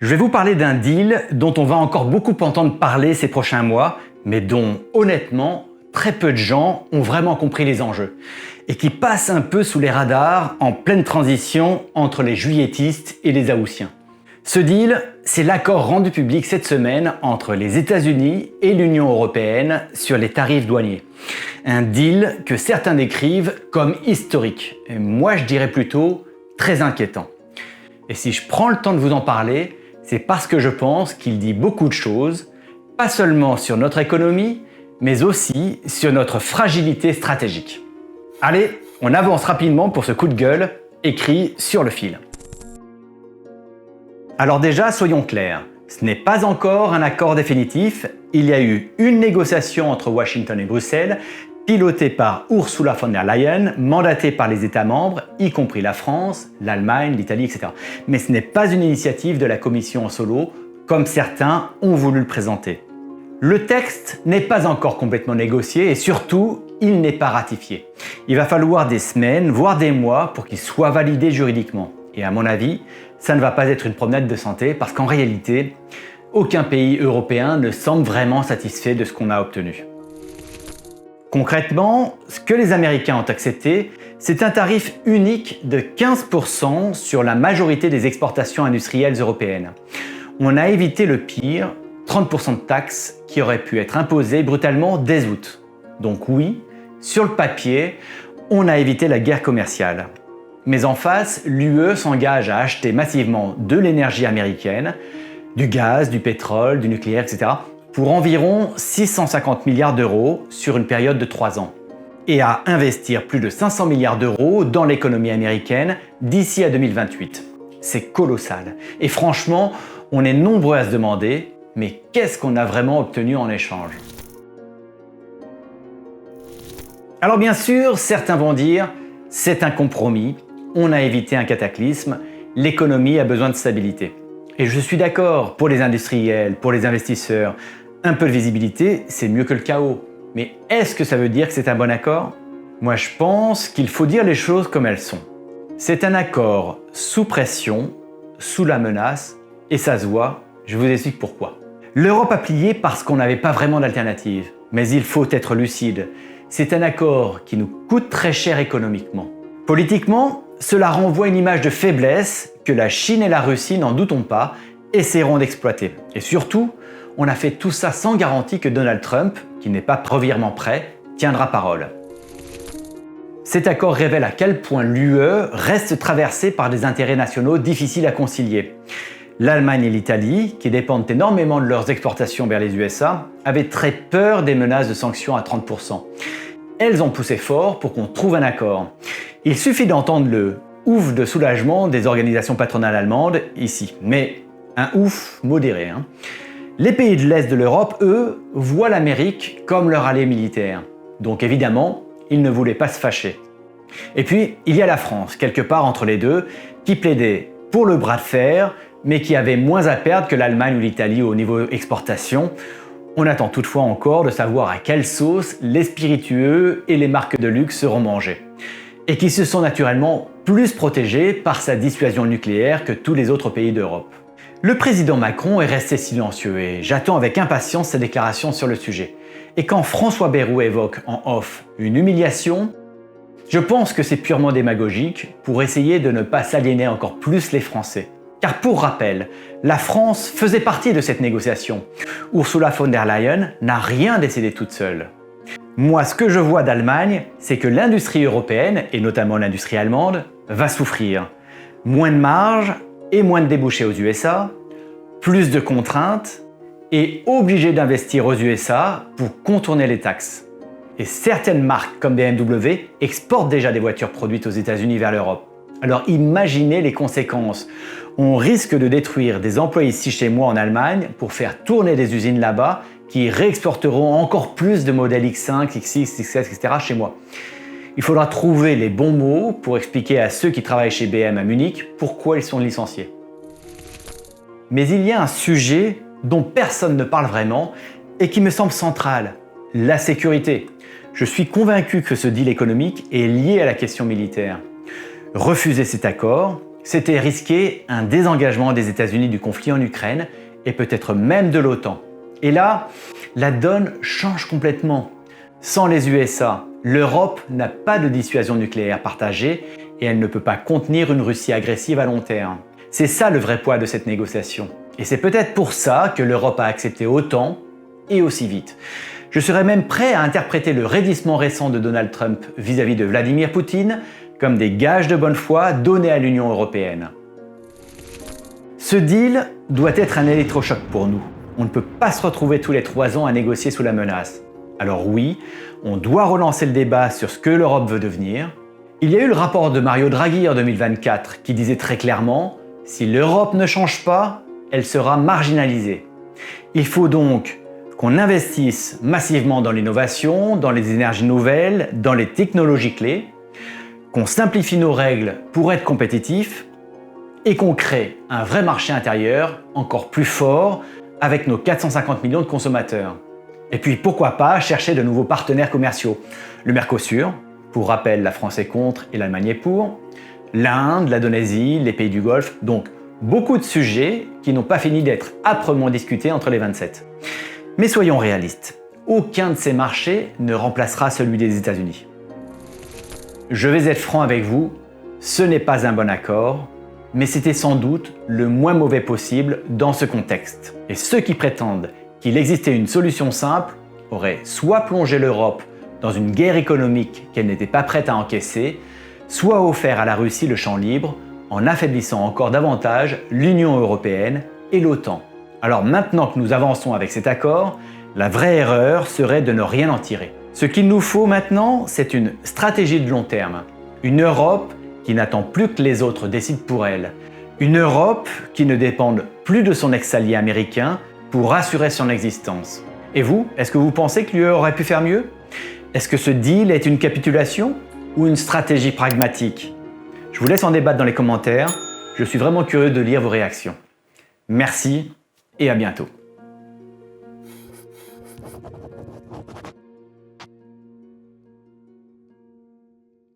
Je vais vous parler d'un deal dont on va encore beaucoup entendre parler ces prochains mois, mais dont, honnêtement, très peu de gens ont vraiment compris les enjeux, et qui passe un peu sous les radars en pleine transition entre les juilletistes et les houthis. Ce deal, c'est l'accord rendu public cette semaine entre les États-Unis et l'Union européenne sur les tarifs douaniers. Un deal que certains décrivent comme historique, et moi je dirais plutôt très inquiétant. Et si je prends le temps de vous en parler, c'est parce que je pense qu'il dit beaucoup de choses, pas seulement sur notre économie, mais aussi sur notre fragilité stratégique. Allez, on avance rapidement pour ce coup de gueule écrit sur le fil. Alors déjà, soyons clairs, ce n'est pas encore un accord définitif, il y a eu une négociation entre Washington et Bruxelles, pilotée par Ursula von der Leyen, mandatée par les États membres, y compris la France, l'Allemagne, l'Italie, etc. Mais ce n'est pas une initiative de la Commission en solo, comme certains ont voulu le présenter. Le texte n'est pas encore complètement négocié et surtout, il n'est pas ratifié. Il va falloir des semaines, voire des mois pour qu'il soit validé juridiquement. Et à mon avis, ça ne va pas être une promenade de santé parce qu'en réalité, aucun pays européen ne semble vraiment satisfait de ce qu'on a obtenu. Concrètement, ce que les Américains ont accepté, c'est un tarif unique de 15% sur la majorité des exportations industrielles européennes. On a évité le pire, 30% de taxes qui auraient pu être imposées brutalement dès août. Donc oui, sur le papier, on a évité la guerre commerciale. Mais en face, l'UE s'engage à acheter massivement de l'énergie américaine, du gaz, du pétrole, du nucléaire, etc., pour environ 650 milliards d'euros sur une période de 3 ans, et à investir plus de 500 milliards d'euros dans l'économie américaine d'ici à 2028. C'est colossal. Et franchement, on est nombreux à se demander, mais qu'est-ce qu'on a vraiment obtenu en échange? Alors bien sûr, certains vont dire, c'est un compromis, on a évité un cataclysme, l'économie a besoin de stabilité. Et je suis d'accord, pour les industriels, pour les investisseurs, un peu de visibilité, c'est mieux que le chaos. Mais est-ce que ça veut dire que c'est un bon accord? Moi je pense qu'il faut dire les choses comme elles sont. C'est un accord sous pression, sous la menace, et ça se voit, je vous explique pourquoi. L'Europe a plié parce qu'on n'avait pas vraiment d'alternative. Mais il faut être lucide, c'est un accord qui nous coûte très cher économiquement. Politiquement, cela renvoie une image de faiblesse que la Chine et la Russie, n'en doutons pas, essaieront d'exploiter. Et surtout, on a fait tout ça sans garantie que Donald Trump, qui n'est pas revirement prêt, tiendra parole. Cet accord révèle à quel point l'UE reste traversée par des intérêts nationaux difficiles à concilier. L'Allemagne et l'Italie, qui dépendent énormément de leurs exportations vers les USA, avaient très peur des menaces de sanctions à 30%. Elles ont poussé fort pour qu'on trouve un accord. Il suffit d'entendre le « ouf » de soulagement des organisations patronales allemandes ici, mais un ouf modéré. Les pays de l'Est de l'Europe, eux, voient l'Amérique comme leur allié militaire. Donc évidemment, ils ne voulaient pas se fâcher. Et puis, il y a la France, quelque part entre les deux, qui plaidait pour le bras de fer, mais qui avait moins à perdre que l'Allemagne ou l'Italie au niveau exportation. On attend toutefois encore de savoir à quelle sauce les spiritueux et les marques de luxe seront mangés. Et qui se sont naturellement plus protégés par sa dissuasion nucléaire que tous les autres pays d'Europe. Le président Macron est resté silencieux et j'attends avec impatience sa déclaration sur le sujet. Et quand François Bayrou évoque en off une humiliation, je pense que c'est purement démagogique pour essayer de ne pas s'aliéner encore plus les Français. Car pour rappel, la France faisait partie de cette négociation. Ursula von der Leyen n'a rien décidé toute seule. Moi, ce que je vois d'Allemagne, c'est que l'industrie européenne, et notamment l'industrie allemande, va souffrir. Moins de marge et moins de débouchés aux USA, plus de contraintes et obligés d'investir aux USA pour contourner les taxes. Et certaines marques comme BMW exportent déjà des voitures produites aux États-Unis vers l'Europe. Alors imaginez les conséquences. On risque de détruire des emplois ici chez moi en Allemagne pour faire tourner des usines là-bas qui réexporteront encore plus de modèles X5, X6, X7, etc. chez moi. Il faudra trouver les bons mots pour expliquer à ceux qui travaillent chez BM à Munich pourquoi ils sont licenciés. Mais il y a un sujet dont personne ne parle vraiment et qui me semble central, la sécurité. Je suis convaincu que ce deal économique est lié à la question militaire. Refuser cet accord, c'était risquer un désengagement des États-Unis du conflit en Ukraine et peut-être même de l'OTAN. Et là, la donne change complètement. Sans les USA, l'Europe n'a pas de dissuasion nucléaire partagée et elle ne peut pas contenir une Russie agressive à long terme. C'est ça le vrai poids de cette négociation. Et c'est peut-être pour ça que l'Europe a accepté autant et aussi vite. Je serais même prêt à interpréter le raidissement récent de Donald Trump vis-à-vis de Vladimir Poutine comme des gages de bonne foi donnés à l'Union européenne. Ce deal doit être un électrochoc pour nous. On ne peut pas se retrouver tous les 3 ans à négocier sous la menace. Alors oui, on doit relancer le débat sur ce que l'Europe veut devenir. Il y a eu le rapport de Mario Draghi en 2024 qui disait très clairement « Si l'Europe ne change pas, elle sera marginalisée ». Il faut donc qu'on investisse massivement dans l'innovation, dans les énergies nouvelles, dans les technologies clés, qu'on simplifie nos règles pour être compétitifs et qu'on crée un vrai marché intérieur encore plus fort avec nos 450 millions de consommateurs. Et puis pourquoi pas chercher de nouveaux partenaires commerciaux. Le Mercosur, pour rappel la France est contre et l'Allemagne est pour, l'Inde, l'Indonésie, les pays du Golfe, donc beaucoup de sujets qui n'ont pas fini d'être âprement discutés entre les 27. Mais soyons réalistes, aucun de ces marchés ne remplacera celui des États-Unis. Je vais être franc avec vous, ce n'est pas un bon accord, mais c'était sans doute le moins mauvais possible dans ce contexte. Et ceux qui prétendent qu'il existait une solution simple auraient soit plongé l'Europe dans une guerre économique qu'elle n'était pas prête à encaisser, soit offert à la Russie le champ libre en affaiblissant encore davantage l'Union européenne et l'OTAN. Alors maintenant que nous avançons avec cet accord, la vraie erreur serait de ne rien en tirer. Ce qu'il nous faut maintenant, c'est une stratégie de long terme. Une Europe qui n'attend plus que les autres décident pour elle. Une Europe qui ne dépende plus de son ex-allié américain pour assurer son existence. Et vous, est-ce que vous pensez que l'UE aurait pu faire mieux? Est-ce que ce deal est une capitulation ou une stratégie pragmatique? Je vous laisse en débattre dans les commentaires. Je suis vraiment curieux de lire vos réactions. Merci et à bientôt.